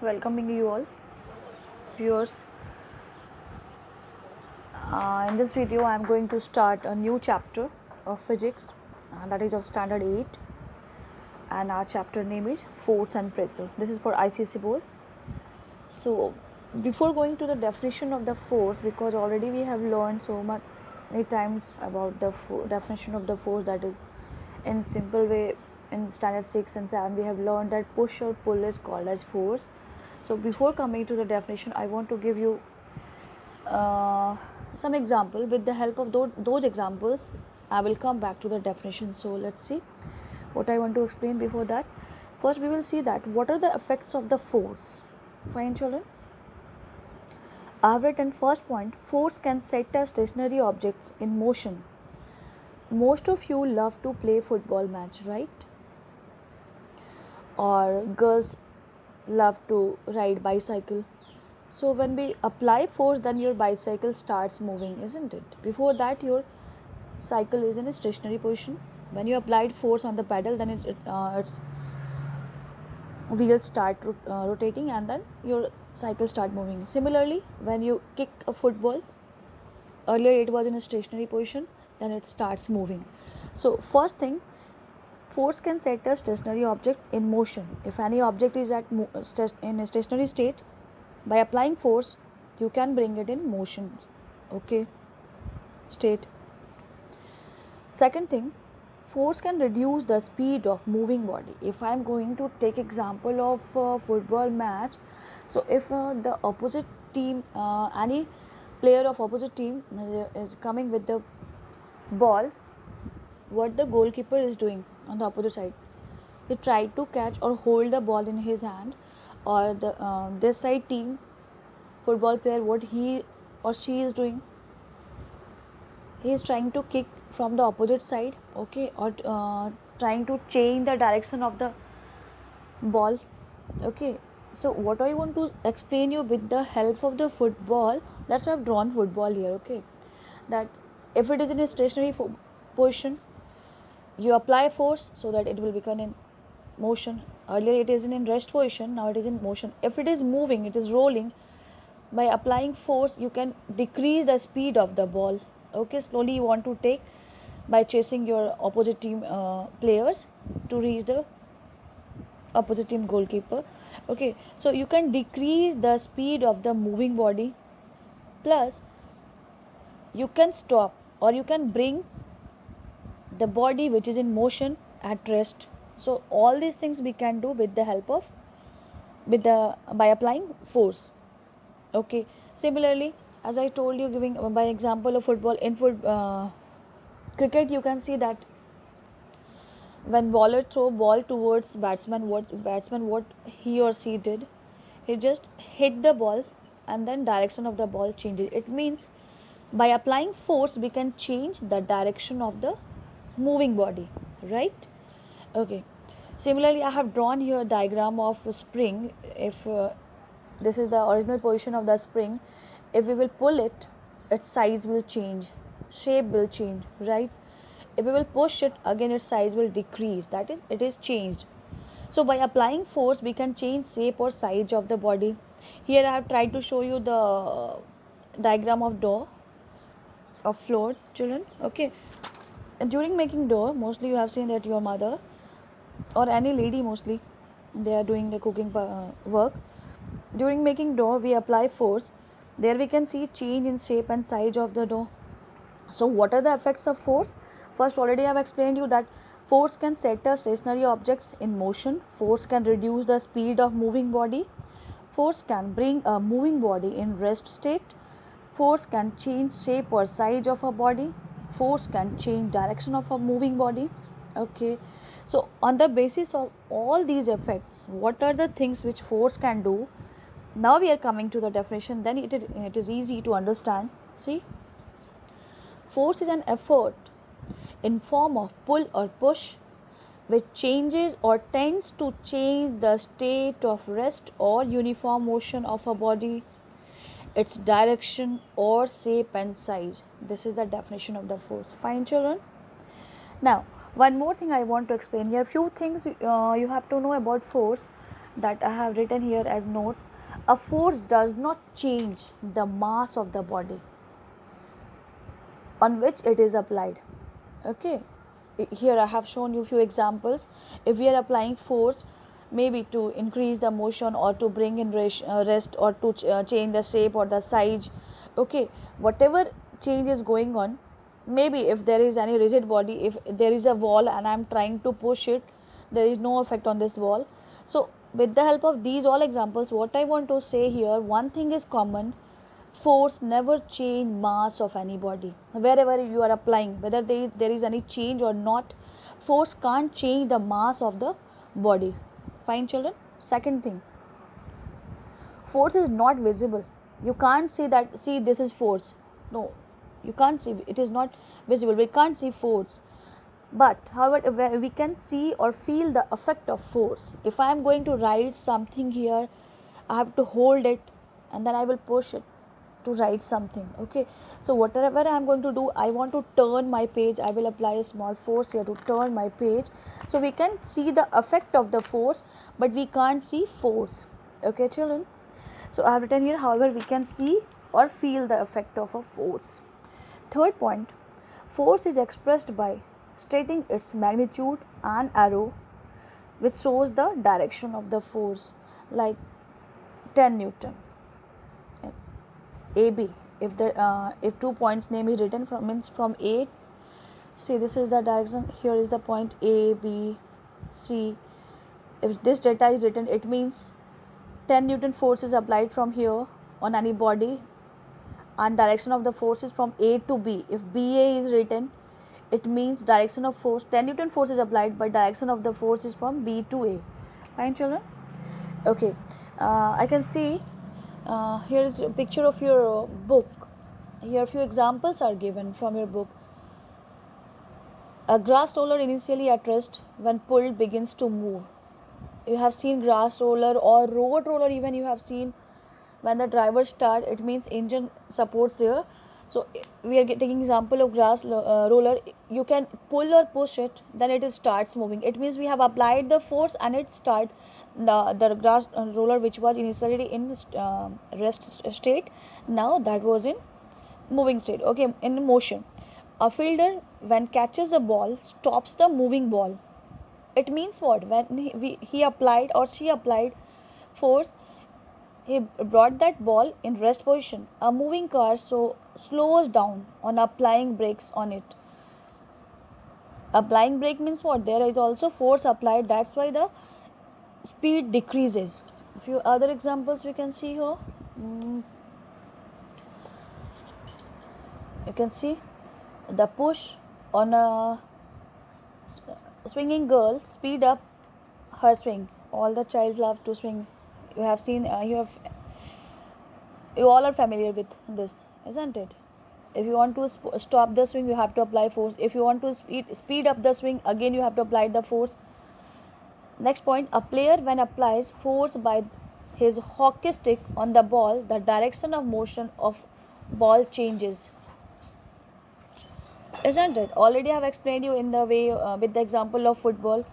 welcoming you all viewers. In this video I am going to start a new chapter of physics, that is of standard 8, and our chapter name is force and pressure. This is for ICSE board. So before going to the definition of the force, because already we have learned so much many times about the definition of the force, that is in simple way in standard 6 and 7 we have learned that push or pull is called as force. So before coming to the definition, I want to give you some example. With the help of those examples I will come back to the definition. So let's see what I want to explain. Before that, first we will see that what are the effects of the force. Fine children, I have written first point, force can set a stationary objects in motion. Most of you love to play football match, right? Or girls love to ride bicycle. So when we apply force, then your bicycle starts moving, isn't it? Before that your cycle is in a stationary position. When you applied force on the pedal, then its wheels start rotating, and then your cycle start moving. Similarly, when you kick a football, earlier it was in a stationary position, then it starts moving. So first thing, force can set a stationary object in motion. If any object is in a stationary state, by applying force you can bring it in motion, okay, state. Second thing, force can reduce the speed of moving body. If I am going to take example of football match, so if the opposite team, any player of opposite team is coming with the ball, what the goalkeeper is doing on the opposite side, he tried to catch or hold the ball in his hand, or the this side team football player, what he or she is doing, he is trying to kick from the opposite side, okay, or trying to change the direction of the ball, okay. So what I want to explain you with the help of the football, that's why I've drawn football here, okay, that if it is in a stationary position, you apply force so that it will become in motion. Earlier it is in rest position, now it is in motion. If it is moving, it is rolling, by applying force you can decrease the speed of the ball, okay. Slowly you want to take by chasing your opposite team players to reach the opposite team goalkeeper, okay. So you can decrease the speed of the moving body, plus you can stop or you can bring the body which is in motion at rest. So all these things we can do with the help of by applying force, okay. Similarly, as I told you, giving by example of football, in cricket you can see that when bowler throw ball towards batsman, what he or she did, he just hit the ball and then direction of the ball changes. It means by applying force we can change the direction of the moving body, right, okay. Similarly, I have drawn here a diagram of a spring. If this is the original position of the spring, if we will pull it, its size will change, shape will change, right. If we will push it, again its size will decrease, that is, it is changed. So by applying force we can change shape or size of the body. Here I have tried to show you the diagram of door, of floor, children, okay. And during making door, mostly you have seen that your mother or any lady, mostly they are doing the cooking work. During making dough we apply force, there we can see change in shape and size of the dough. So what are the effects of force? First, already I have explained you that force can set a stationary objects in motion, force can reduce the speed of moving body, force can bring a moving body in rest state, force can change shape or size of a body, force can change direction of a moving body, okay. So on the basis of all these effects, what are the things which force can do? Now we are coming to the definition, then it is easy to understand. See, force is an effort in form of pull or push which changes or tends to change the state of rest or uniform motion of a body, its direction or shape and size. This is the definition of the force. Fine, children. Now one more thing I want to explain here. Few things you have to know about force. that I have written here as notes. A force does not change the mass of the body on which it is applied. Okay, here I have shown you few examples. If we are applying force, maybe to increase the motion or to bring in rest, or to change the shape or the size, okay, whatever change is going on, maybe if there is any rigid body, if there is a wall and I am trying to push it, there is no effect on this wall. So with the help of these all examples, what I want to say here, one thing is common: force never change mass of any body. Wherever you are applying, whether there is any change or not, force can't change the mass of the body. Fine, children. Second thing, force is not visible. You can't see that, see, this is force. No, you can't see, it is not visible, we can't see force. But however, we can see or feel the effect of force. If I am going to write something here, I have to hold it and then I will push it to write something. Okay, so whatever I am going to do, I want to turn my page, I will apply a small force here to turn my page. So we can see the effect of the force, but we can't see force. Okay, children. So I have written here, however, we can see or feel the effect of a force. Third point, force is expressed by stating its magnitude and arrow, which shows the direction of the force, like 10 Newton. AB, if 2 points name is written from, means from A, see, this is the direction, here is the point A, B, C. If this data is written, it means 10 Newton force is applied from here on any body, and direction of the force is from A to B. If BA is written, it means direction of force, 10 Newton force is applied, but direction of the force is from B to A. Fine, children. Okay, I can see here is a picture of your book. Here a few examples are given from your book. A grass roller initially at rest, when pulled begins to move. You have seen grass roller or road roller, even you have seen when the driver start, it means engine supports there. So we are taking example of grass roller. You can pull or push it, then it starts moving. It means we have applied the force and it starts the grass roller, which was initially in rest state, now that was in moving state. Okay, in motion. A fielder, when catches a ball, stops the moving ball. It means what? When he applied or she applied force, he brought that ball in rest position. A moving car slows down on applying brakes on it. Applying brake means what? There is also force applied, that's why the speed decreases. A few other examples we can see here. You can see the push on a swinging girl speed up her swing. All the child love to swing. You have seen, you all are familiar with this, isn't it? If you want to stop the swing, you have to apply force. If you want to speed up the swing, again you have to apply the force. Next point, a player when applies force by his hockey stick on the ball, the direction of motion of ball changes. Isn't it? Already I have explained you in the way with the example of football.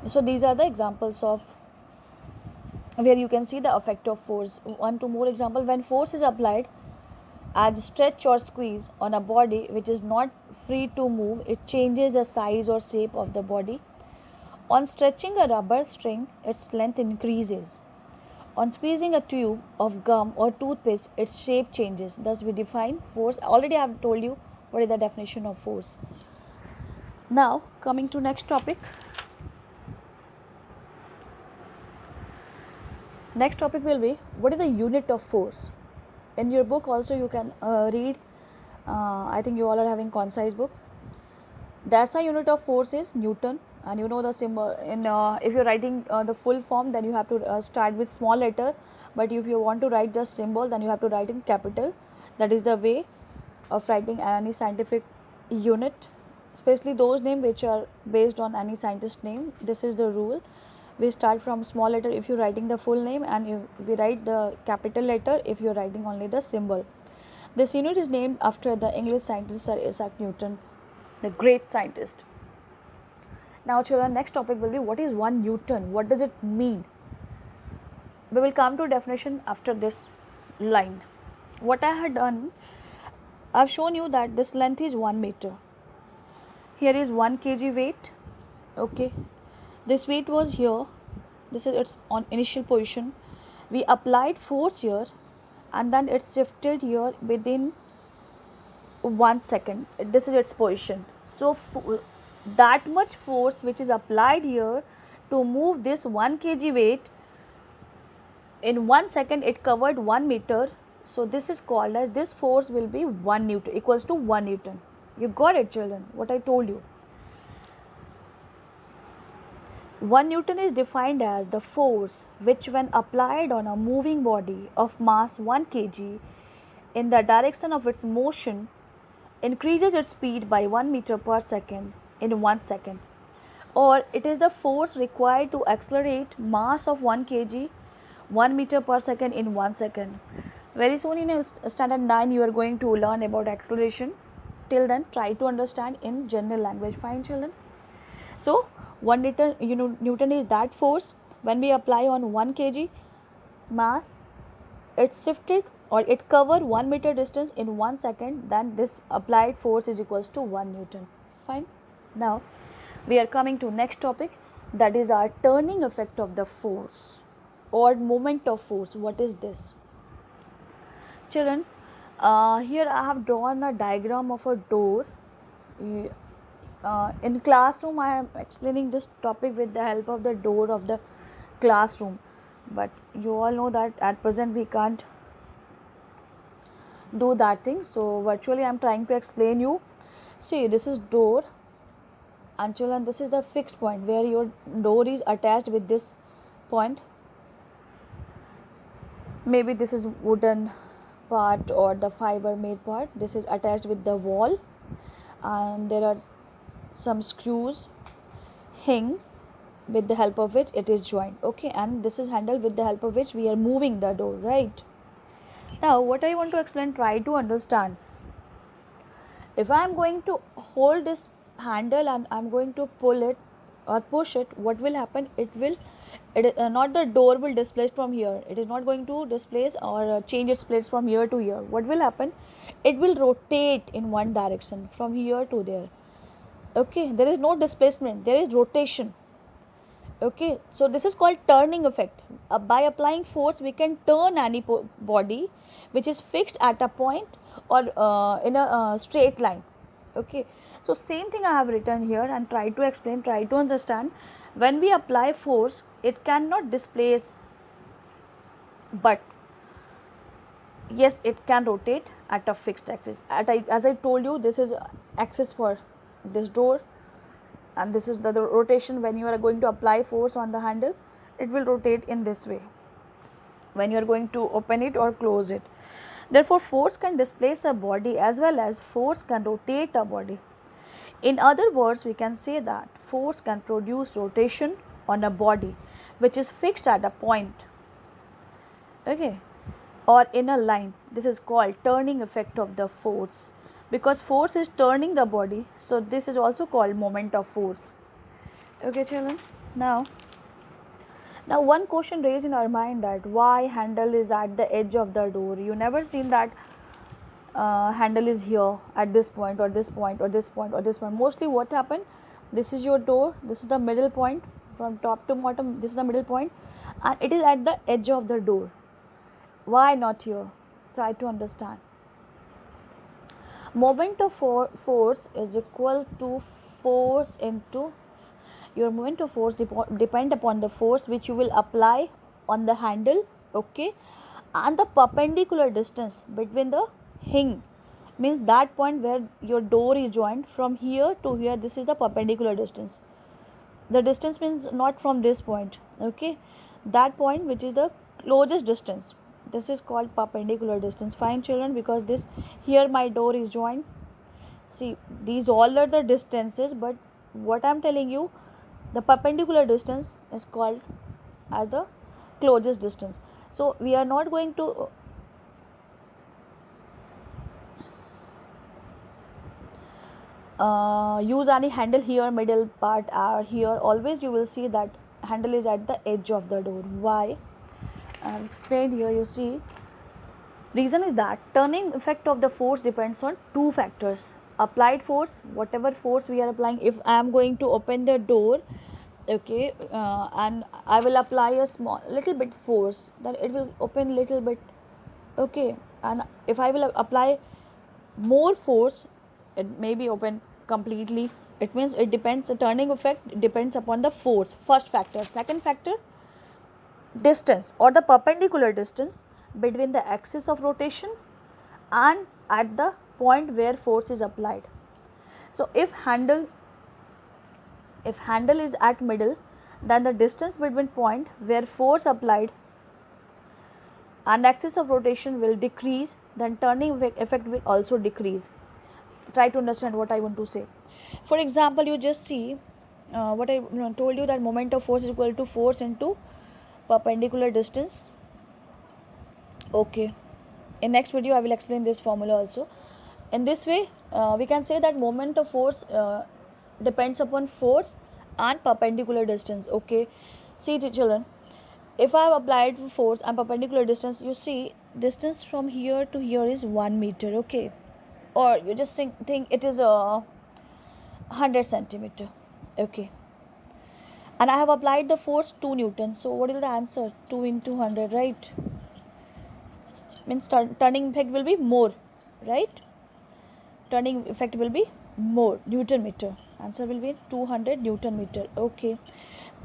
So these are the examples of where you can see the effect of force. One, two more example. When force is applied as stretch or squeeze on a body which is not free to move, it changes the size or shape of the body. On stretching a rubber string, its length increases. On squeezing a tube of gum or toothpaste, its shape changes. Thus we define force. Already I have told you what is the definition of force. Now coming to next topic. Next topic will be, what is the unit of force? In your book also you can read, I think you all are having concise book. That's a unit of force is Newton, and you know the symbol. In if you're writing the full form, then you have to start with small letter, but if you want to write just symbol, then you have to write in capital. That is the way of writing any scientific unit, especially those names which are based on any scientist name. This is the rule. We start from small letter if you're writing the full name, and we write the capital letter if you're writing only the symbol. This unit is named after the English scientist Sir Isaac Newton, the great scientist. Now children, next topic will be what is 1 Newton, what does it mean? We will come to definition after this line. What I had done, I have shown you that this length is 1 meter. Here is 1 kg weight. Okay, this weight was here. This is its on initial position. We applied force here, and then it shifted here within 1 second. This is its position. So that much force which is applied here to move this 1 kg weight, in 1 second it covered 1 meter. So this is called as, this force will be 1 Newton, equals to 1 Newton. You got it children, what I told you. 1 Newton is defined as the force which, when applied on a moving body of mass 1 kg in the direction of its motion, increases its speed by 1 meter per second in 1 second. Or it is the force required to accelerate mass of 1 kg 1 meter per second in 1 second. Very soon in standard 9 you are going to learn about acceleration. Till then try to understand in general language. Fine children. So 1 Newton is that force when we apply on 1 kg mass, it shifted or it covered 1 meter distance in 1 second, then this applied force is equals to 1 Newton. Fine. Now we are coming to next topic, that is our turning effect of the force or moment of force. What is this? Children, here I have drawn a diagram of a door. In classroom I am explaining this topic with the help of the door of the classroom, but you all know that at present we can't do that thing. So virtually I am trying to explain you. See, this is door, and children, this is the fixed point where your door is attached with this point. Maybe this is wooden part or the fiber made part. This is attached with the wall, and there are some screws hang with the help of which it is joined. Okay, and this is handle with the help of which we are moving the door, right? Now what I want to explain, try to understand. If I am going to hold this handle and I am going to pull it or push it, what will happen? Not the door will displace from here. It is not going to displace or change its place from here to here. What will happen? It will rotate in one direction from here to there. Okay, there is no displacement, there is rotation. Okay, so this is called turning effect. By applying force we can turn any body which is fixed at a point or in a straight line. Okay, so same thing I have written here and try to explain, try to understand. When we apply force, it cannot displace, but yes, it can rotate at a fixed axis. As I told you, this is axis for this door, and this is the rotation. When you are going to apply force on the handle, it will rotate in this way when you are going to open it or close it. Therefore force can displace a body as well as force can rotate a body. In other words, we can say that force can produce rotation on a body which is fixed at a point, okay, or in a line. This is called turning effect of the force, because force is turning the body, so this is also called moment of force. Okay children, now one question raised in our mind, that why handle is at the edge of the door. You never seen that handle is here at this point or this point or this point or this point. Mostly what happened, this is your door, this is the middle point, from top to bottom this is the middle point, and it is at the edge of the door. Why not here? Try to understand. Moment of force is equal to force into, your moment of force depend upon the force which you will apply on the handle, okay, and the perpendicular distance between the hinge, means that point where your door is joined from here to here. This is the perpendicular distance. The distance means not from this point, okay, that point which is the closest distance. This is called perpendicular distance. Fine children, because this here my door is joined. See, these all are the distances, but what I am telling you, the perpendicular distance is called as the closest distance. So we are not going to use any handle here, middle part are here, always you will see that handle is at the edge of the door. Why? I've explained here. You see, reason is that turning effect of the force depends on two factors: applied force, whatever force we are applying. If I am going to open the door, okay, and I will apply a small little bit force, then it will open little bit, okay. And if I will apply more force, it may be open completely. It means it depends, the turning effect depends upon the force, first factor. Second factor, distance or the perpendicular distance between the axis of rotation and at the point where force is applied. So if handle is at middle, then the distance between point where force applied and axis of rotation will decrease, then turning effect will also decrease. Try to understand what I want to say. For example, you just see what I told you, that moment of force is equal to force into perpendicular distance. Okay, in next video I will explain this formula also. In this way we can say that moment of force depends upon force and perpendicular distance. Okay, see children, if I have applied force and perpendicular distance, you see distance from here to here is 1 meter, okay, or you just think it is 100 centimeter, okay, and I have applied the force 2 Newton. So what is the answer? 2 into 100, right? Means turning effect will be more, right? Turning effect will be more Newton meter. Answer will be 200 Newton meter. Okay.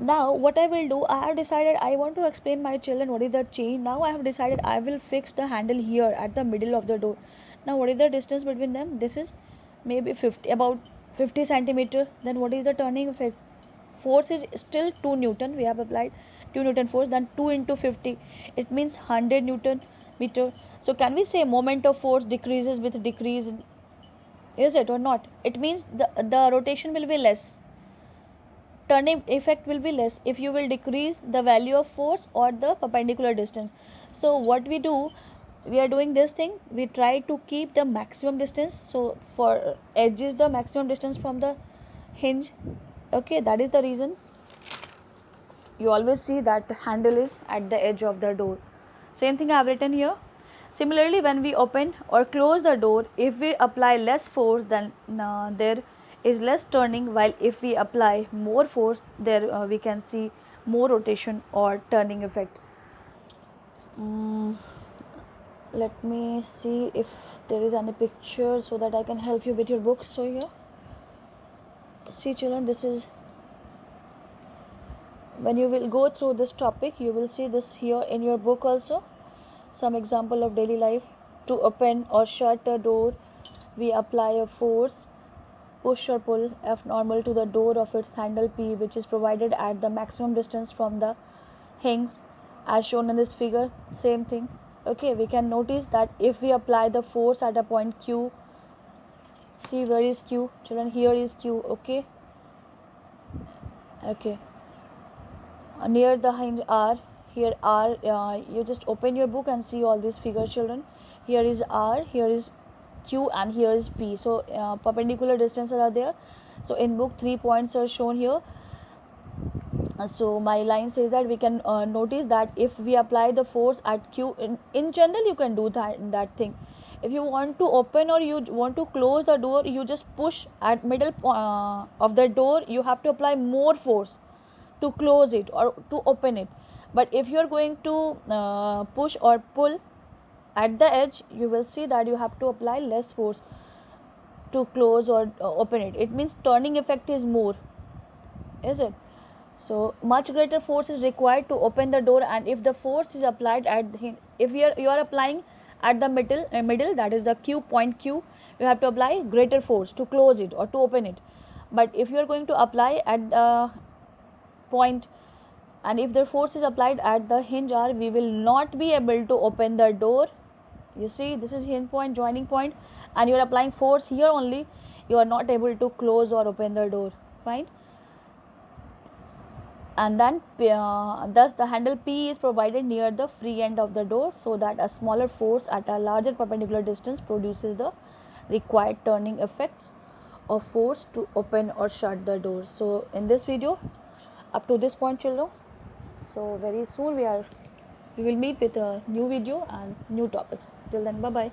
Now what I will do, I have decided I want to explain my children what is the change. Now I have decided I will fix the handle here at the middle of the door. Now what is the distance between them? This is maybe about 50 centimeter. Then what is the turning effect? Force is still 2 Newton. We have applied 2 Newton force. Then 2 into 50. It means 100 Newton meter. So can we say moment of force decreases with decrease? Is it or not? It means the rotation will be less, turning effect will be less if you will decrease the value of force or the perpendicular distance. So what we do, we are doing this thing, we try to keep the maximum distance. So for edge is the maximum distance from the hinge, okay, that is the reason you always see that handle is at the edge of the door. Same thing I have written here. Similarly, when we open or close the door, if we apply less force, then there is less turning, while if we apply more force, there we can see more rotation or turning effect. Let me see if there is any picture so that I can help you with your book. So here, see children, this is, when you will go through this topic, you will see this here in your book also. Some example of daily life. To open or shut a door, we apply a force, push or pull F normal to the door of its handle P, which is provided at the maximum distance from the hinge as shown in this figure. Same thing, okay. We can notice that if we apply the force at a point Q, see where is Q children? Here is Q, okay, okay, near the hinge R. Here R, you just open your book and see all these figures children. Here is R, here is Q, and here is P. So perpendicular distances are there. So in book 3 points are shown here. So my line says that we can notice that if we apply the force at Q, in general you can do that thing. If you want to open or you want to close the door, you just push at middle of the door, you have to apply more force to close it or to open it. But if you are going to push or pull at the edge, you will see that you have to apply less force to close or open it. It means turning effect is more, is it? So much greater force is required to open the door, and if the force is applied at the, if you are applying at the middle, that is the Q point Q, you have to apply greater force to close it or to open it. But if you are going to apply at the point, and if the force is applied at the hinge R, we will not be able to open the door. You see, this is hinge point, joining point, and you are applying force here only, you are not able to close or open the door, fine. And then thus the handle P is provided near the free end of the door, so that a smaller force at a larger perpendicular distance produces the required turning effects of force to open or shut the door. So in this video, up to this point children, so very soon we will meet with a new video and new topics. Till then, bye bye.